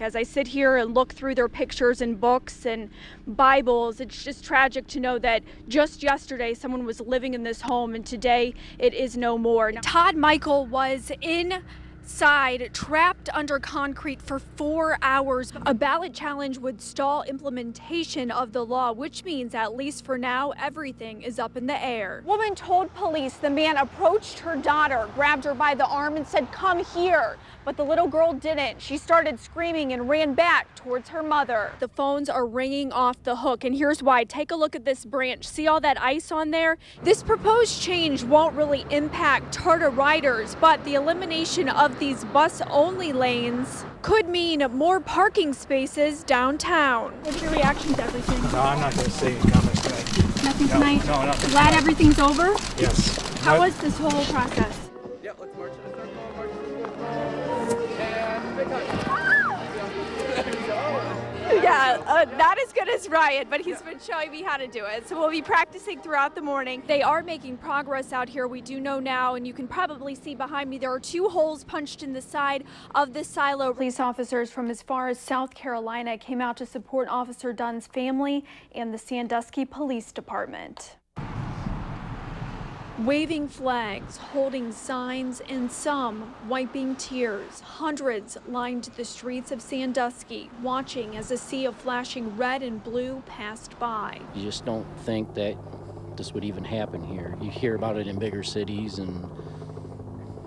As I sit here and look through their pictures and books and Bibles, it's just tragic to know that just yesterday someone was living in this home and today it is no more. Now, Todd Michael was inside, trapped under concrete for 4 hours. A ballot challenge would stall implementation of the law, which means, at least for now, everything is up in the air. Woman told police the man approached her daughter, grabbed her by the arm and said, "Come here." But the little girl didn't. She started screaming and ran back towards her mother. The phones are ringing off the hook, and here's why. Take a look at this branch. See all that ice on there? This proposed change won't really impact Tarta riders, but the elimination of these bus-only lanes could mean more parking spaces downtown. What's your reaction to everything? No, I'm not going to say comments tonight. Nothing tonight? No, nothing. Glad everything's over? Yes. How was this whole process? Yeah, let's march to the circle. March. Yeah, not as good as Ryan, but he's been showing me how to do it. So we'll be practicing throughout the morning. They are making progress out here. We do know now, and you can probably see behind me, there are 2 holes punched in the side of this silo. Police officers from as far as South Carolina came out to support Officer Dunn's family and the Sandusky Police Department. Waving flags, holding signs, and some wiping tears. Hundreds lined the streets of Sandusky, watching as a sea of flashing red and blue passed by. You just don't think that this would even happen here. You hear about it in bigger cities and,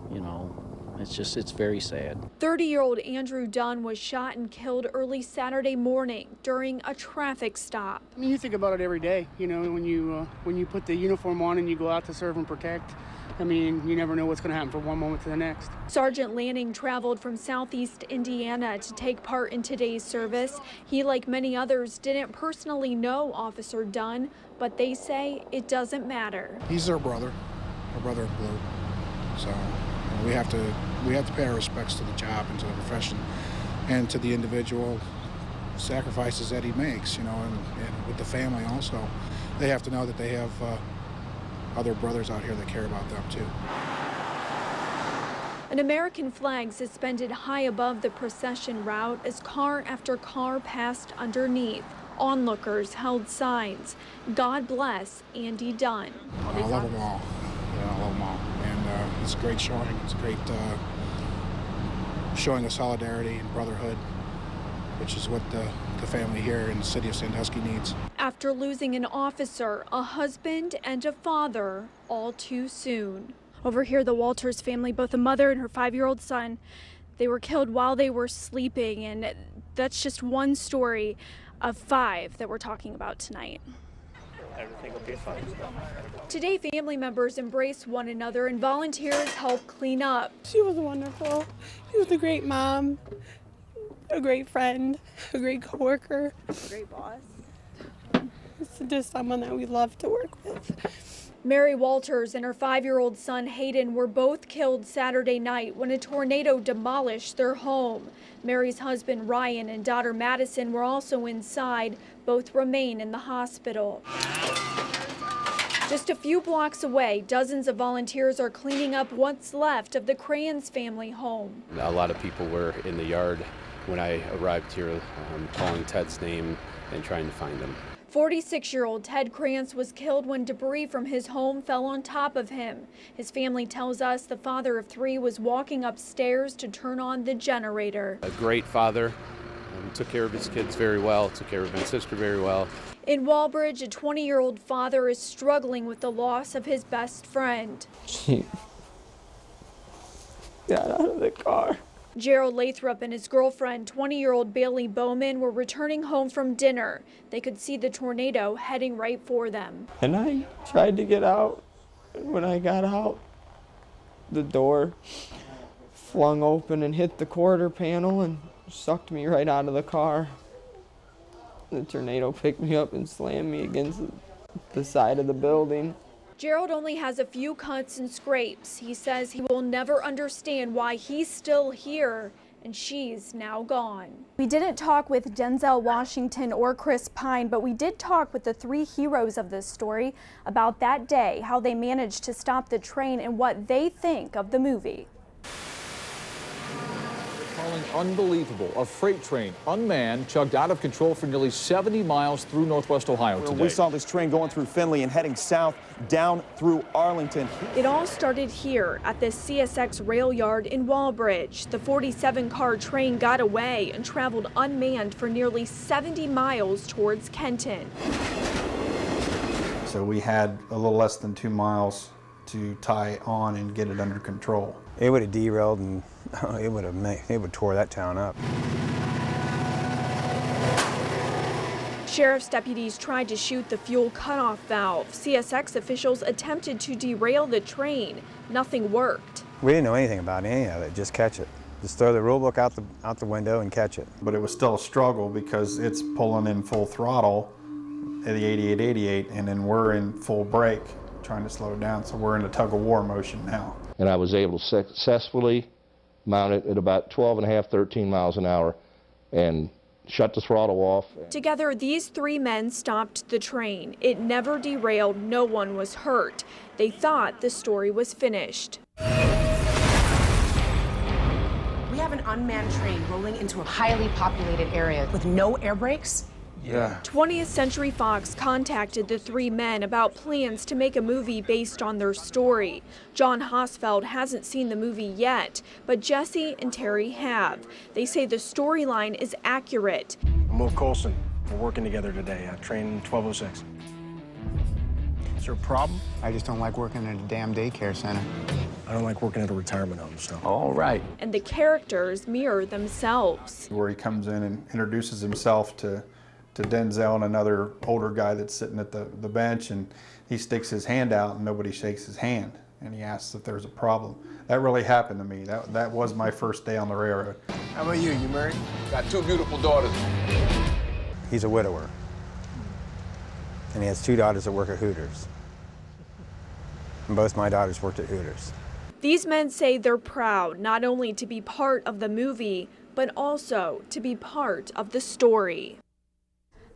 you know, it's very sad. 30-year-old Andrew Dunn was shot and killed early Saturday morning during a traffic stop. I mean, you think about it every day, you know, when you put the uniform on and you go out to serve and protect. I mean, you never know what's going to happen from one moment to the next. Sergeant Lanning traveled from southeast Indiana to take part in today's service. He, like many others, didn't personally know Officer Dunn, but they say it doesn't matter. He's their brother in blue. So we have to pay our respects to the job and to the profession and to the individual sacrifices that he makes, you know, and with the family also. They have to know that they have other brothers out here that care about them too. An American flag suspended high above the procession route as car after car passed underneath. Onlookers held signs, "God bless Andy Dunn." I love them all. Yeah, I love them all. And it's a great showing. It's a great showing of solidarity and brotherhood, which is what the family here in the city of Sandusky needs. After losing an officer, a husband, and a father all too soon. Over here, the Walters family, both a mother and her 5-year-old son, they were killed while they were sleeping, and that's just one story of 5 that we're talking about tonight. Everything will be fine. Today, family members embrace one another and volunteers help clean up. She was wonderful. She was a great mom, a great friend, a great coworker, A great boss. it's just someone that we love to work with. Mary Walters and her 5-year-old son Hayden were both killed Saturday night when a tornado demolished their home. Mary's husband Ryan and daughter Madison were also inside. Both remain in the hospital. Just a few blocks away, dozens of volunteers are cleaning up what's left of the Crayons family home. A lot of people were in the yard when I arrived here, calling Ted's name and trying to find him. 46-year-old Ted Krantz was killed when debris from his home fell on top of him. His family tells us the father of 3 was walking upstairs to turn on the generator. A great father, took care of his kids very well, took care of my sister very well. In Walbridge, a 20-year-old father is struggling with the loss of his best friend. She got out of the car. Jarrell Lathrop and his girlfriend, 20-year-old Bailey Bowman, were returning home from dinner. They could see the tornado heading right for them. And I tried to get out. And when I got out, the door flung open and hit the quarter panel and sucked me right out of the car. The tornado picked me up and slammed me against the side of the building. Gerald only has a few cuts and scrapes. He says he will never understand why he's still here and she's now gone. We didn't talk with Denzel Washington or Chris Pine, but we did talk with the 3 heroes of this story about that day, how they managed to stop the train, and what they think of the movie. Calling unbelievable. A freight train, unmanned, chugged out of control for nearly 70 miles through northwest Ohio today. We saw this train going through Findlay and heading south down through Arlington. It all started here at the CSX rail yard in Walbridge. The 47-car train got away and traveled unmanned for nearly 70 miles towards Kenton. So we had a little less than 2 miles to tie on and get it under control. It would have derailed and it would tore that town up. Sheriff's deputies tried to shoot the fuel cutoff valve. CSX officials attempted to derail the train. Nothing worked. We didn't know anything about any of it, just catch it. Just throw the rule book out the window and catch it. But it was still a struggle because it's pulling in full throttle at the 88-88, and then we're in full brake trying to slow it down. So we're in a tug of war motion now. And I was able to successfully mount it at about 12 and a half, 13 miles an hour and shut the throttle off. Together, these three men stopped the train. It never derailed. No one was hurt. They thought the story was finished. We have an unmanned train rolling into a highly populated area with no air brakes. Yeah. 20th Century Fox contacted the three men about plans to make a movie based on their story. John Hosfeld hasn't seen the movie yet, but Jesse and Terry have. They say the storyline is accurate. I'm Will Colson. We're working together today. Train 1206. Is there a problem? I just don't like working at a damn daycare center. I don't like working at a retirement home, so. All right. And the characters mirror themselves. Where he comes in and introduces himself to Denzel and another older guy that's sitting at the bench, and he sticks his hand out and nobody shakes his hand, and he asks if there's a problem. That really happened to me. That was my first day on the railroad. How about you? You married? Got 2 beautiful daughters. He's a widower. And he has 2 daughters that work at Hooters. And both my daughters worked at Hooters. These men say they're proud not only to be part of the movie, but also to be part of the story.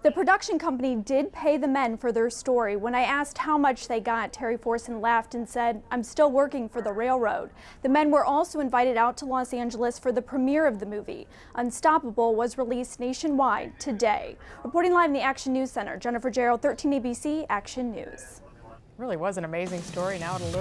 The production company did pay the men for their story. When I asked how much they got, Terry Forson laughed and said, "I'm still working for the railroad." The men were also invited out to Los Angeles for the premiere of the movie. Unstoppable was released nationwide today. Reporting live in the Action News Center, Jennifer Jarrell, 13 ABC Action News. Really was an amazing story. Now it'll look